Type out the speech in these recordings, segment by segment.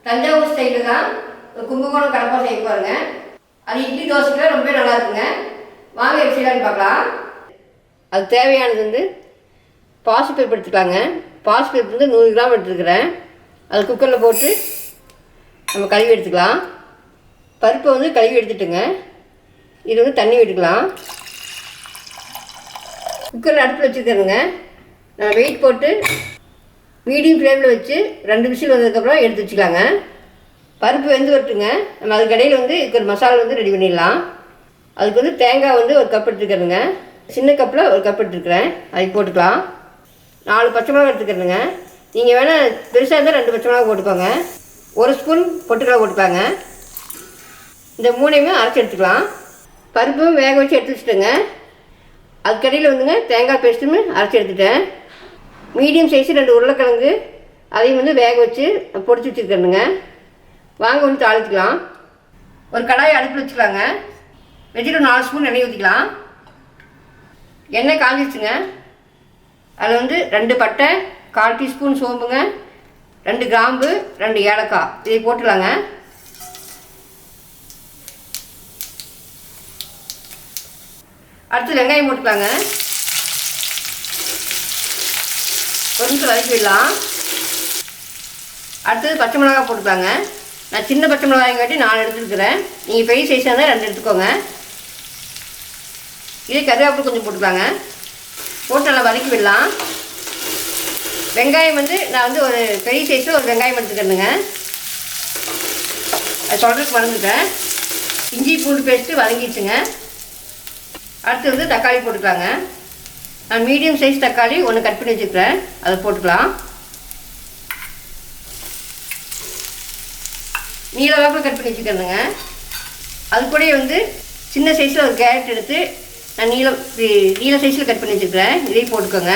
தஞ்சாவூர் ஸ்டைலில் தான் கும்பகோணம் கடப்பா செய்ய பாருங்க. அது இட்லி தோசைக்கெல்லாம் ரொம்ப நல்லா இருக்குங்க. வாங்க எப்படி செய்யலான்னு பார்க்கலாம். அது தேவையானது வந்து பாசிப்பருப்பு எடுத்துக்கலாங்க. பாசிப்பருப்பு வந்து 100 கிராம் எடுத்துக்கிறேன். அது குக்கரில் போட்டு நம்ம கழுவி எடுத்துக்கலாம். பருப்பை வந்து கழுவி எடுத்துட்டுங்க. இது வந்து தண்ணி விட்டுக்கலாம். குக்கரில் அடுப்பில் வச்சுக்கிறேங்க. நம்ம வெயிட் போட்டு மீடியம் ஃப்ளேமில் வச்சு 2 விசில் வந்ததுக்கப்புறம் எடுத்து வச்சுக்கலாங்க. பருப்பு வெந்து வரட்டுங்க. நம்ம அதுக்கு இடையில் வந்து இதுக்கு ஒரு மசாலா வந்து ரெடி பண்ணிடலாம். அதுக்கு வந்து தேங்காய் வந்து ஒரு கப் எடுத்துக்கிறேங்க. சின்ன கப்பில் ஒரு கப் எடுத்துக்கிறேன். அதுக்கு போட்டுக்கலாம். 4 பச்சை மிளகா எடுத்துக்கிறேங்க. நீங்கள் வேணால் பெருசாக இருந்தால் 2 பச்சை மிளகா போட்டுக்கோங்க. 1 ஸ்பூன் பொட்டுக்கடலை போட்டுக்கலாங்க. இந்த 3ஐயுமே அரைச்சி எடுத்துக்கலாம். பருப்பும் வேக வச்சு எடுத்து வச்சுட்டேங்க. அதுக்கடையில் வந்துங்க தேங்காய் பேஸ்ட்டுமே அரைச்சி எடுத்துட்டேன். மீடியம் சைஸு 2 உருளைக்கிழங்கு அதையும் வந்து வேக வச்சு பொடிச்சு வச்சுருக்கேனுங்க. வாங்க வந்து தாளிச்சிக்கலாம். ஒரு கடாயை அடுப்பில் வச்சுக்கலாங்க. வச்சுட்டு 4 ஸ்பூன் எண்ணெய் ஊற்றிக்கலாம். எண்ணெய் காஞ்சிச்சுங்க. அதில் வந்து 2 பட்டை, 1/4 டீஸ்பூன் சோம்புங்க, 2 கிராம்பு, 2 ஏலக்காய் இதை போட்டுக்கலாங்க. அடுத்து வெங்காயம் போட்டுக்கலாங்க. ஒரு நிமிஷம் வதக்கி விடலாம். அடுத்தது பச்சை மிளகாய் போட்டுக்கலாங்க. நான் சின்ன பச்சை மிளகாய்ங்காட்டி 4 எடுத்துருக்கிறேன். நீங்கள் பெரிய சைஸாக இருந்தால் 2 எடுத்துக்கோங்க. இதே கருவேப்பிலை கொஞ்சம் போட்டுக்கலாங்க. போட்டு நல்லா வதக்கி விடலாம். வெங்காயம் வந்து நான் வந்து ஒரு பெரிய சைஸில் ஒரு வெங்காயம் எடுத்துக்கிறேனுங்க. அது சொல்கிறதுக்கு மறந்துட்டேன். இஞ்சி பூண்டு பேஸ்ட்டு வதங்கிடுச்சுங்க. அடுத்து வந்து தக்காளி போட்டுக்கலாங்க. நான் மீடியம் சைஸ் தக்காளி 1 கட் பண்ணி வச்சுக்கிறேன். அதை போட்டுக்கலாம். நீல வாக்கில் கட் பண்ணி வச்சுக்கிறேங்க. அது கூட வந்து சின்ன சைஸில் ஒரு கேரட் எடுத்து நான் நீல சைஸில் கட் பண்ணி வச்சுக்கிறேன். இதையும் போட்டுக்கோங்க.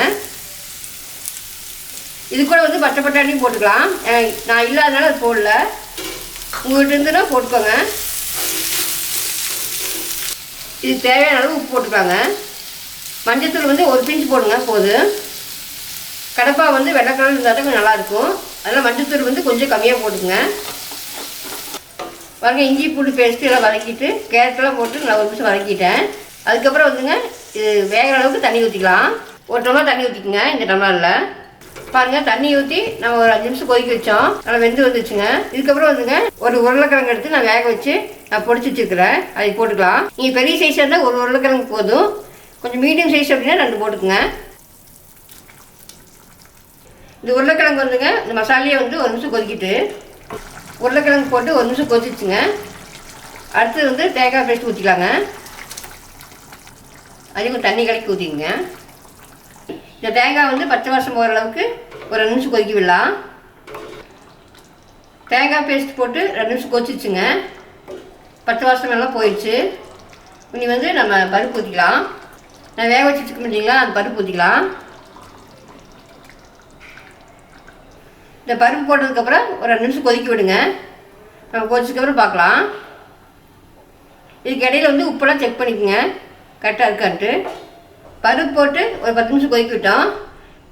இது கூட வந்து பச்சை பட்டாணியும் போட்டுக்கலாம். நான் இல்லாதனால அது போடல. உங்கள்கிட்ட இருந்துன்னா போட்டுக்கோங்க. இது தேவையான அளவு உப்பு போட்டுக்கலாங்க. மஞ்சத்தூள் வந்து 1 பிஞ்ச் போடுங்க போதும். கடப்பா வந்து வெள்ளை கலர் இருந்தால் தான் கொஞ்சம் நல்லாயிருக்கும். அதனால் மஞ்சத்தூள் வந்து கொஞ்சம் கம்மியாக போட்டுக்குங்க. பாருங்க, இஞ்சி பூண்டு பேஸ்ட்டு எல்லாம் வதக்கிட்டு கேரட்டெல்லாம் போட்டு நான் 1 நிமிஷம் வதக்கிட்டேன். அதுக்கப்புறம் வந்துங்க இது வேகிற அளவுக்கு தண்ணி ஊற்றிக்கலாம். 1 டம்ளர் தண்ணி ஊற்றிக்குங்க. இந்த டம்ளரில் பாருங்கள், தண்ணி ஊற்றி நம்ம ஒரு 5 நிமிஷம் கொதிக்க வச்சோம். நல்லா வெந்து வந்துச்சுங்க. இதுக்கப்புறம் வந்துங்க ஒரு உருளைக்கிழங்கு எடுத்து நான் வேக வச்சு நான் பொடிச்சு வச்சுருக்கிறேன். அதை போட்டுக்கலாம். நீங்கள் பெரிய சைஸாக இருந்தால் ஒரு உருளைக்கிழங்கு போதும். கொஞ்சம் மீடியம் சைஸ் அப்படின்னா 2 போட்டுக்குங்க. இந்த உருளைக்கிழங்கு வந்துங்க இந்த மசாலையை வந்து 1 நிமிஷம் கொதிக்கிட்டு உருளைக்கிழங்கு போட்டு 1 நிமிஷம் கொதிச்சுங்க. அடுத்து வந்து தேங்காய் பேஸ்ட் ஊற்றிக்கலாங்க. அதுக்கு தண்ணி கலக்கி ஊற்றிக்குங்க. இந்த தேங்காய் வந்து பச்சை வாசம் போகிற அளவுக்கு ஒரு 2 நிமிஷம் கொதிக்க விடலாம். தேங்காய் பேஸ்ட் போட்டு 2 நிமிஷம் கொதிச்சிச்சுங்க. பச்சை வாசம் எல்லாம் போயிடுச்சு. இனி வந்து நம்ம பருப்பு ஊற்றிக்கலாம். நான் வேக வச்சு வச்சுக்க முடியுங்களா, அந்த பருப்பு ஊற்றிக்கலாம். இந்த பருப்பு போட்டதுக்கப்புறம் ஒரு 2 நிமிஷம் கொதிக்க விடுங்க. நம்ம கொதிச்சதுக்கப்புறம் பார்க்கலாம். இதுக்கு இடையில் வந்து உப்பெல்லாம் செக் பண்ணிக்கோங்க, கரெக்டாக இருக்கான்ட்டு. பருப்பு போட்டு ஒரு 10 நிமிஷம் கொதிக்க விட்டோம்.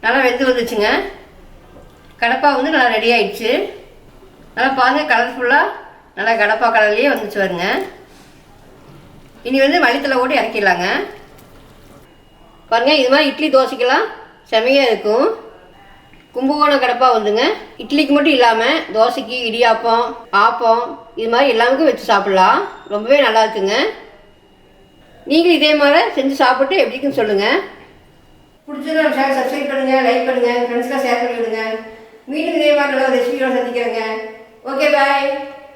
நல்லா வெந்து வந்துச்சுங்க. கடப்பா வந்து நல்லா ரெடி ஆகிடுச்சு. நல்லா பாருங்கள், கலர்ஃபுல்லாக நல்லா கடப்பா கலர்லேயே வந்துச்சு வருங்க. இனி வந்து மல்லித்தலை ஓட்டி இறக்கிடலாங்க. பாருங்கள், இது மாதிரி இட்லி தோசைக்கெல்லாம் செமையாக இருக்கும். கும்பகோணம் கடப்பா வந்துங்க இட்லிக்கு மட்டும் இல்லாமல் தோசைக்கு, இடியாப்பம், ஆப்பம் இது மாதிரி எல்லாருக்கும் வச்சு சாப்பிட்லாம். ரொம்பவே நல்லா இருக்குங்க. நீங்களும் இதே மாதிரி செஞ்சு சாப்பிட்டு எப்படி இருக்குன்னு சொல்லுங்கள். பிடிச்சது நம்ம சேனல் சப்ஸ்கிரைப் பண்ணுங்கள், லைக் பண்ணுங்கள், ஃப்ரெண்ட்ஸ்லாம் ஷேர் பண்ணி விடுங்க. மீண்டும் இதே மாதிரி நல்ல ரெசிபியோட சந்திக்கிறேங்க. ஓகே, பாய்.